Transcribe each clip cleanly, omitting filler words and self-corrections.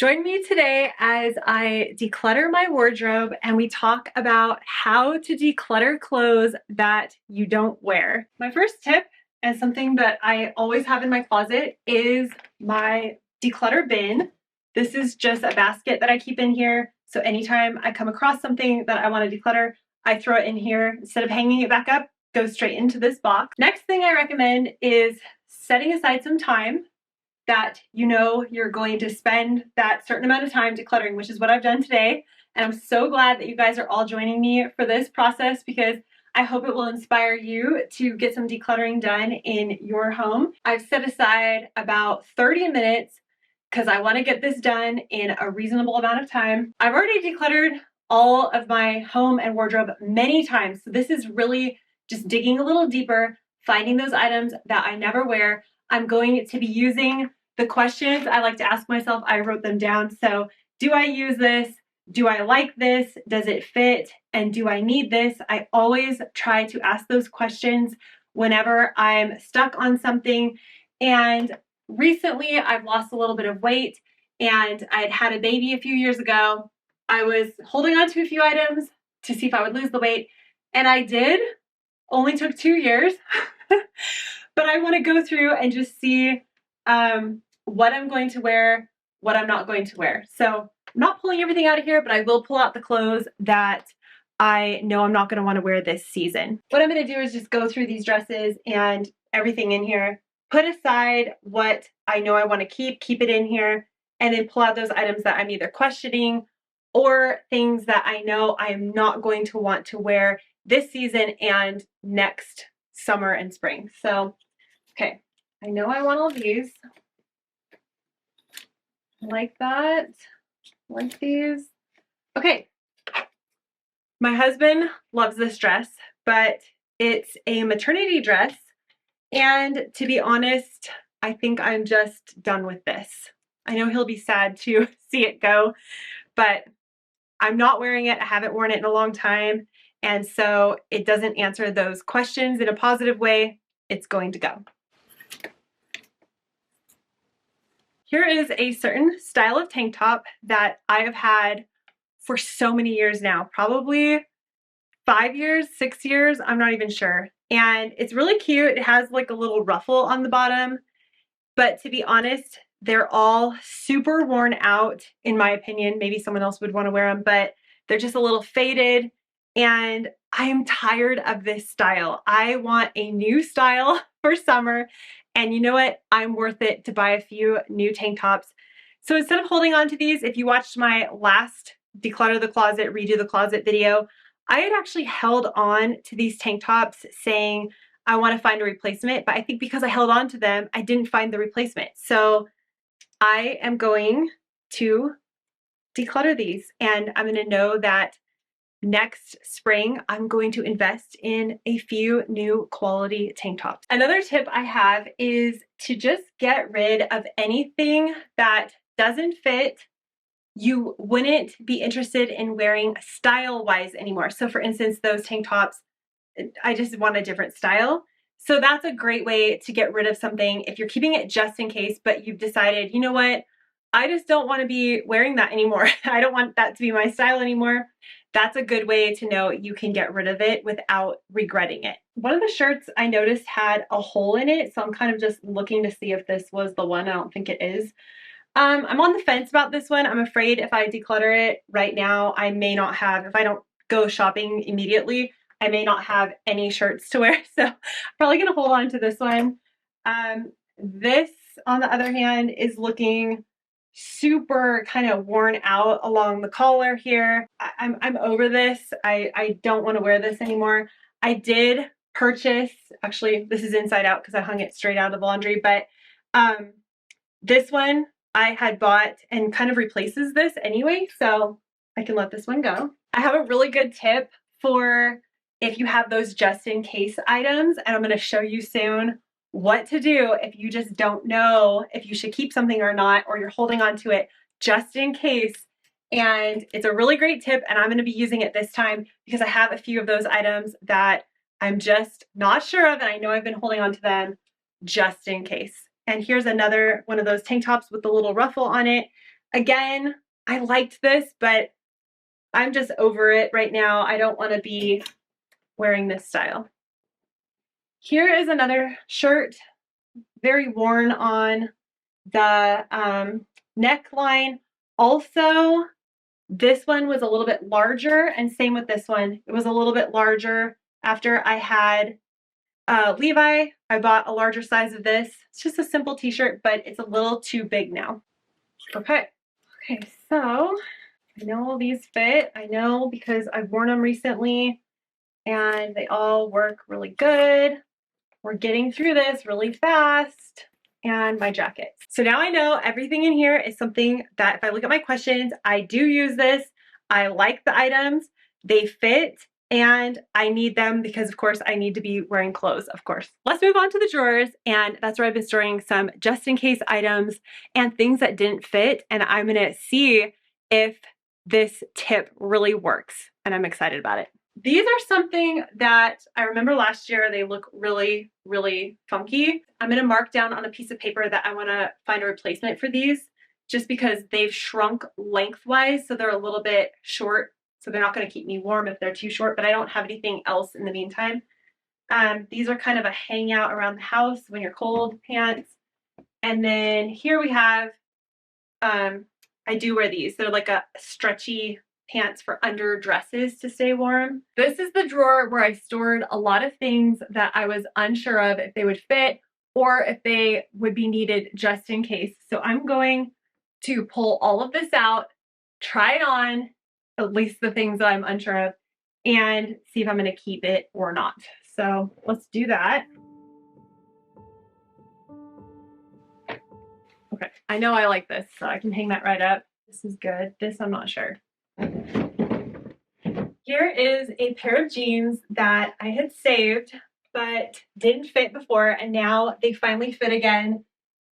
Join me today as I declutter my wardrobe and we talk about how to declutter clothes that you don't wear. My first tip, and something that I always have in my closet, is my declutter bin. This is just a basket that I keep in here. So anytime I come across something that I want to declutter, I throw it in here. Instead of hanging it back up, goes straight into this box. Next thing I recommend is setting aside some time that you know you're going to spend that certain amount of time decluttering, which is what I've done today. And I'm so glad that you guys are all joining me for this process because I hope it will inspire you to get some decluttering done in your home. I've set aside about 30 minutes because I want to get this done in a reasonable amount of time. I've already decluttered all of my home and wardrobe many times. So this is really just digging a little deeper, finding those items that I never wear. I'm going to be using the questions I like to ask myself. I wrote them down. So, do I use this? Do I like this? Does it fit? And do I need this? I always try to ask those questions whenever I'm stuck on something. And recently, I've lost a little bit of weight and I'd had a baby a few years ago. I was holding on to a few items to see if I would lose the weight, and I did. Only took 2 years. But I want to go through and just see what I'm going to wear, what I'm not going to wear. So I'm not pulling everything out of here, but I will pull out the clothes that I know I'm not going to want to wear this season. What I'm going to do is just go through these dresses and everything in here, put aside what I know I want to keep it in here, and then pull out those items that I'm either questioning or things that I know I'm not going to want to wear this season and next summer and spring. So, okay, I know I want all these. I like that. I like these. Okay. My husband loves this dress, but it's a maternity dress. And to be honest, I think I'm just done with this. I know he'll be sad to see it go, but I'm not wearing it. I haven't worn it in a long time. And so it doesn't answer those questions in a positive way. It's going to go. Here is a certain style of tank top that I have had for so many years now, probably 5 years, 6 years, I'm not even sure. And it's really cute. It has like a little ruffle on the bottom, but to be honest, they're all super worn out in my opinion. Maybe someone else would want to wear them, but they're just a little faded and I am tired of this style. I want a new style for summer. And you know what? I'm worth it to buy a few new tank tops. So instead of holding on to these, if you watched my last Declutter the Closet, Redo the Closet video, I had actually held on to these tank tops saying, I want to find a replacement, but I think because I held on to them, I didn't find the replacement. So I am going to declutter these and I'm going to know that next spring, I'm going to invest in a few new quality tank tops. Another tip I have is to just get rid of anything that doesn't fit, you wouldn't be interested in wearing style-wise anymore. So for instance, those tank tops, I just want a different style. So that's a great way to get rid of something if you're keeping it just in case, but you've decided, you know what, I just don't want to be wearing that anymore. I don't want that to be my style anymore. That's a good way to know you can get rid of it without regretting it. One of the shirts I noticed had a hole in it, so I'm kind of just looking to see if this was the one. I don't think it is. I'm on the fence about this one. I'm afraid if I declutter it right now, I may not have, if I don't go shopping immediately, I may not have any shirts to wear. So I'm probably going to hold on to this one. This, on the other hand, is looking super kind of worn out along the collar here. I'm over this. I don't want to wear this anymore. I did purchase, actually, this is inside out because I hung it straight out of the laundry, but this one I had bought and kind of replaces this anyway, so I can let this one go. I have a really good tip for if you have those just in case items, and I'm going to show you soon what to do if you just don't know if you should keep something or not, or you're holding on to it just in case. And it's a really great tip, and I'm going to be using it this time because I have a few of those items that I'm just not sure of, and I know I've been holding on to them just in case. And here's another one of those tank tops with the little ruffle on it. Again, I liked this, but I'm just over it right now. I don't want to be wearing this style. Here is another shirt, very worn on the neckline. Also, this one was a little bit larger, and same with this one. It was a little bit larger. After I had Levi, I bought a larger size of this. It's just a simple t-shirt, but it's a little too big now. Okay, so I know all these fit. I know because I've worn them recently and they all work really good. We're getting through this really fast. And my jacket. So now I know everything in here is something that if I look at my questions, I do use this. I like the items, they fit, and I need them because of course I need to be wearing clothes, of course. Let's move on to the drawers, and that's where I've been storing some just in case items and things that didn't fit, and I'm gonna see if this tip really works, and I'm excited about it. These are something that I remember last year. They look really, really funky. I'm going to mark down on a piece of paper that I want to find a replacement for these just because they've shrunk lengthwise. So they're a little bit short. So they're not going to keep me warm if they're too short, but I don't have anything else in the meantime. These are kind of a hangout around the house when you're cold pants. And then here we have, I do wear these. They're like a stretchy pants for under dresses to stay warm. This is the drawer where I stored a lot of things that I was unsure of if they would fit or if they would be needed just in case. So I'm going to pull all of this out, try it on, at least the things that I'm unsure of, and see if I'm going to keep it or not. So let's do that. Okay, I know I like this, so I can hang that right up. This is good. This I'm not sure. Here is a pair of jeans that I had saved but didn't fit before, and now they finally fit again,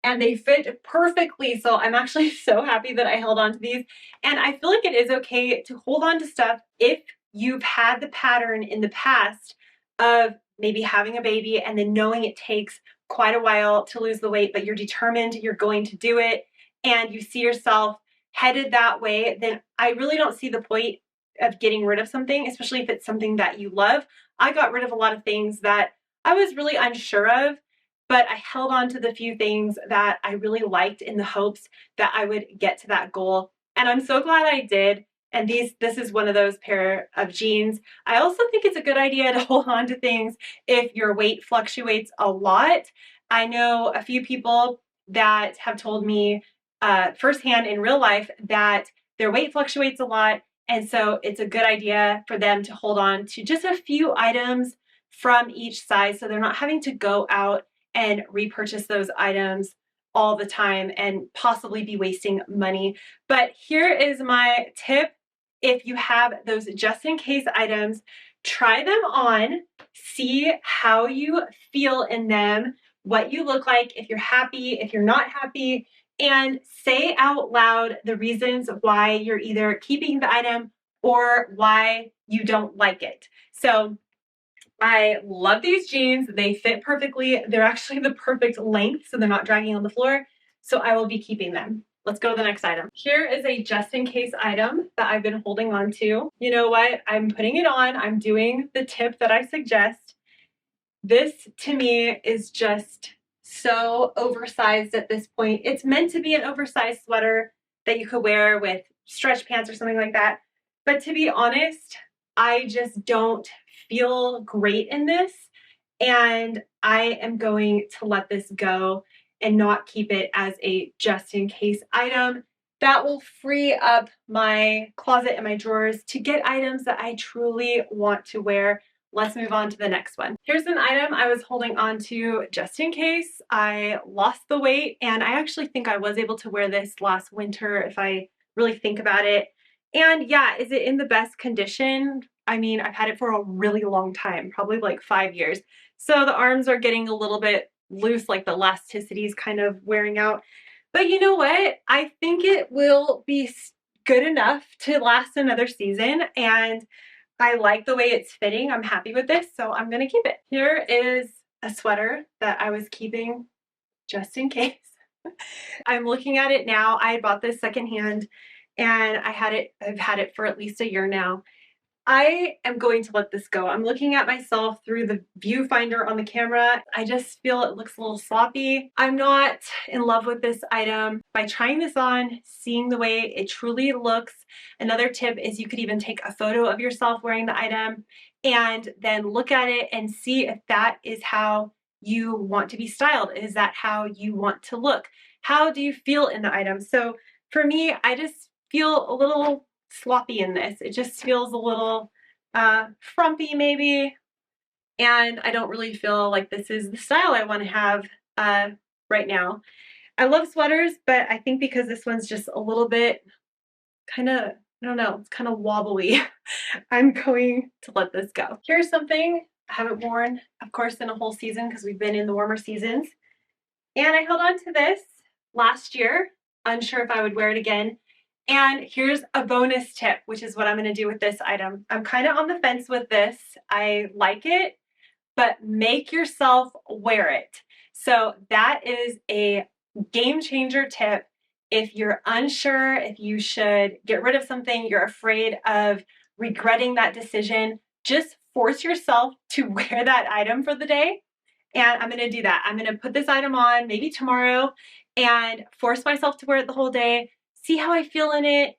and they fit perfectly. So I'm actually so happy that I held on to these, and I feel like it is okay to hold on to stuff if you've had the pattern in the past of maybe having a baby and then knowing it takes quite a while to lose the weight, but you're determined you're going to do it and you see yourself headed that way. Then I really don't see the point of getting rid of something, especially if it's something that you love. I got rid of a lot of things that I was really unsure of, but I held on to the few things that I really liked in the hopes that I would get to that goal. And I'm so glad I did. And this is one of those pair of jeans. I also think it's a good idea to hold on to things if your weight fluctuates a lot. I know a few people that have told me firsthand in real life that their weight fluctuates a lot. And so it's a good idea for them to hold on to just a few items from each size so they're not having to go out and repurchase those items all the time and possibly be wasting money. But here is my tip. If you have those just in case items, try them on, see how you feel in them, what you look like, if you're happy, if you're not happy, and say out loud the reasons why you're either keeping the item or why you don't like it. So I love these jeans. They fit perfectly. They're actually the perfect length, so they're not dragging on the floor. So I will be keeping them. Let's go to the next item. Here is a just in case item that I've been holding on to. You know what? I'm putting it on. I'm doing the tip that I suggest. This to me is just so oversized at this point. It's meant to be an oversized sweater that you could wear with stretch pants or something like that. But to be honest, I just don't feel great in this. And I am going to let this go and not keep it as a just in case item. That will free up my closet and my drawers to get items that I truly want to wear. Let's move on to the next one. Here's an item I was holding on to just in case I lost the weight, and I actually think I was able to wear this last winter if I really think about it. And yeah, is it in the best condition? I mean, I've had it for a really long time, probably like 5 years. So the arms are getting a little bit loose, like the elasticity is kind of wearing out. But you know what? I think it will be good enough to last another season, and I like the way it's fitting. I'm happy with this, so I'm gonna keep it. Here is a sweater that I was keeping just in case. I'm looking at it now. I bought this secondhand and I've had it for at least a year now. I am going to let this go. I'm looking at myself through the viewfinder on the camera. I just feel it looks a little sloppy. I'm not in love with this item. By trying this on, seeing the way it truly looks, another tip is you could even take a photo of yourself wearing the item and then look at it and see if that is how you want to be styled. Is that how you want to look? How do you feel in the item? So for me, I just feel a little sloppy in this. It just feels a little frumpy maybe, and I don't really feel like this is the style I want to have right now. I love sweaters, but I think because this one's just a little bit kind of, I don't know, it's kind of wobbly. I'm going to let this go. Here's something I haven't worn, of course, in a whole season because we've been in the warmer seasons. And I held on to this last year, unsure if I would wear it again. And here's a bonus tip, which is what I'm going to do with this item. I'm kind of on the fence with this. I like it, but make yourself wear it. So that is a game changer tip. If you're unsure if you should get rid of something, you're afraid of regretting that decision, just force yourself to wear that item for the day. And I'm going to do that. I'm going to put this item on maybe tomorrow and force myself to wear it the whole day, see how I feel in it.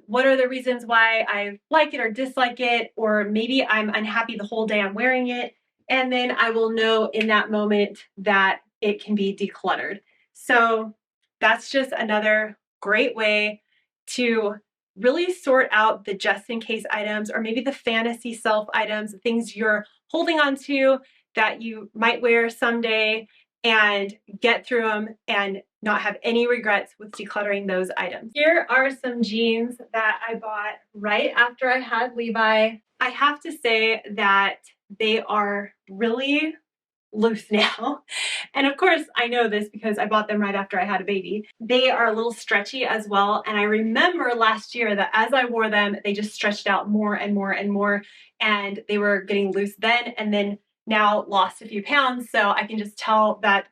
What are the reasons why I like it or dislike it, or maybe I'm unhappy the whole day I'm wearing it. And then I will know in that moment that it can be decluttered. So that's just another great way to really sort out the just in case items, or maybe the fantasy self items, things you're holding on to that you might wear someday, and get through them and not have any regrets with decluttering those items. Here are some jeans that I bought right after I had Levi. I have to say that they are really loose now. And of course, I know this because I bought them right after I had a baby. They are a little stretchy as well. And I remember last year that as I wore them, they just stretched out more and more and more. And they were getting loose then, and then now lost a few pounds. So I can just tell that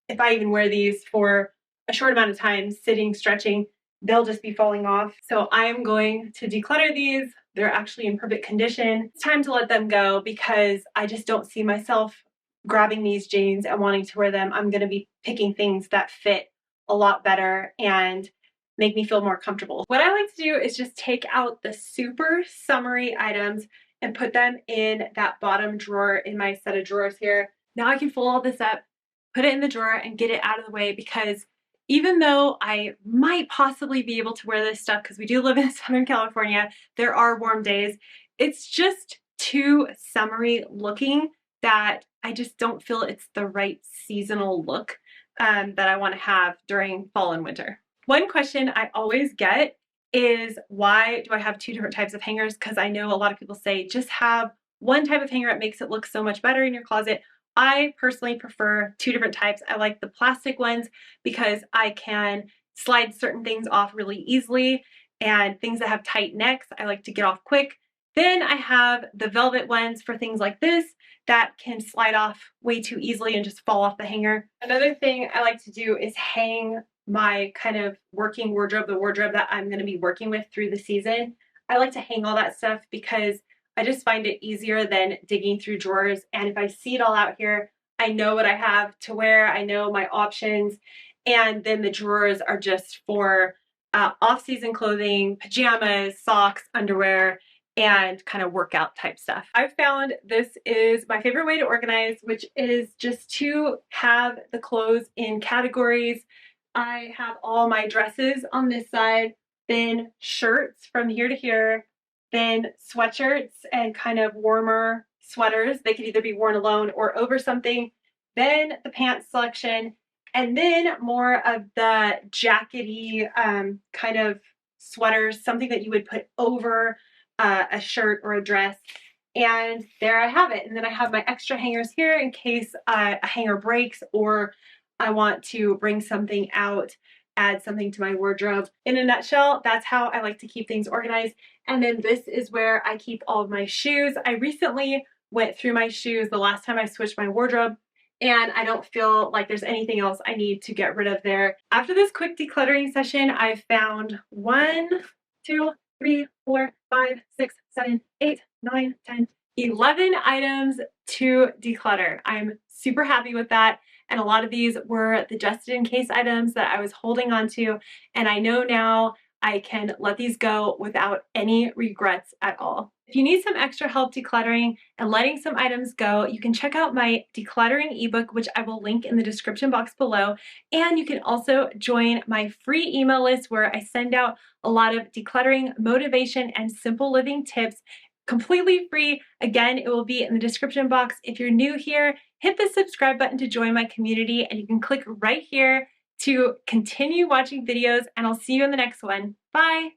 if I even wear these for a short amount of time, sitting, stretching, they'll just be falling off. So I am going to declutter these. They're actually in perfect condition. It's time to let them go because I just don't see myself grabbing these jeans and wanting to wear them. I'm going to be picking things that fit a lot better and make me feel more comfortable. What I like to do is just take out the super summery items and put them in that bottom drawer in my set of drawers here. Now I can fold all this up, put it in the drawer, and get it out of the way, because even though I might possibly be able to wear this stuff because we do live in Southern California, there are warm days, it's just too summery looking that I just don't feel it's the right seasonal look that I want to have during fall and winter. One question I always get is, why do I have two different types of hangers? Because I know a lot of people say just have one type of hanger, it makes it look so much better in your closet. I personally prefer two different types. I like the plastic ones because I can slide certain things off really easily, and things that have tight necks I like to get off quick. Then I have the velvet ones for things like this that can slide off way too easily and just fall off the hanger. Another thing I like to do is hang my kind of working wardrobe, the wardrobe that I'm going to be working with through the season. I like to hang all that stuff because I just find it easier than digging through drawers. And if I see it all out here, I know what I have to wear, I know my options, and then the drawers are just for off-season clothing, pajamas, socks, underwear, and kind of workout type stuff. I've found this is my favorite way to organize, which is just to have the clothes in categories. I have all my dresses on this side, then shirts from here to here, then sweatshirts and kind of warmer sweaters. They could either be worn alone or over something. Then the pants selection, and then more of the jackety kind of sweaters, something that you would put over a shirt or a dress. And there I have it. And then I have my extra hangers here in case a hanger breaks or I want to bring something out, add something to my wardrobe. In a nutshell, that's how I like to keep things organized. And then this is where I keep all of my shoes. I recently went through my shoes the last time I switched my wardrobe. and I don't feel like there's anything else I need to get rid of there. After this quick decluttering session, I've found 1, 2, 3, 4, 5, 6, 7, 8, 9, 10, 11 items to declutter. I'm super happy with that. And a lot of these were the just in case items that I was holding on to. And I know now I can let these go without any regrets at all. If you need some extra help decluttering and letting some items go, you can check out my decluttering ebook, which I will link in the description box below. And you can also join my free email list where I send out a lot of decluttering, motivation, and simple living tips completely free. Again, it will be in the description box. If you're new here, hit the subscribe button to join my community, and you can click right here to continue watching videos, and I'll see you in the next one. Bye.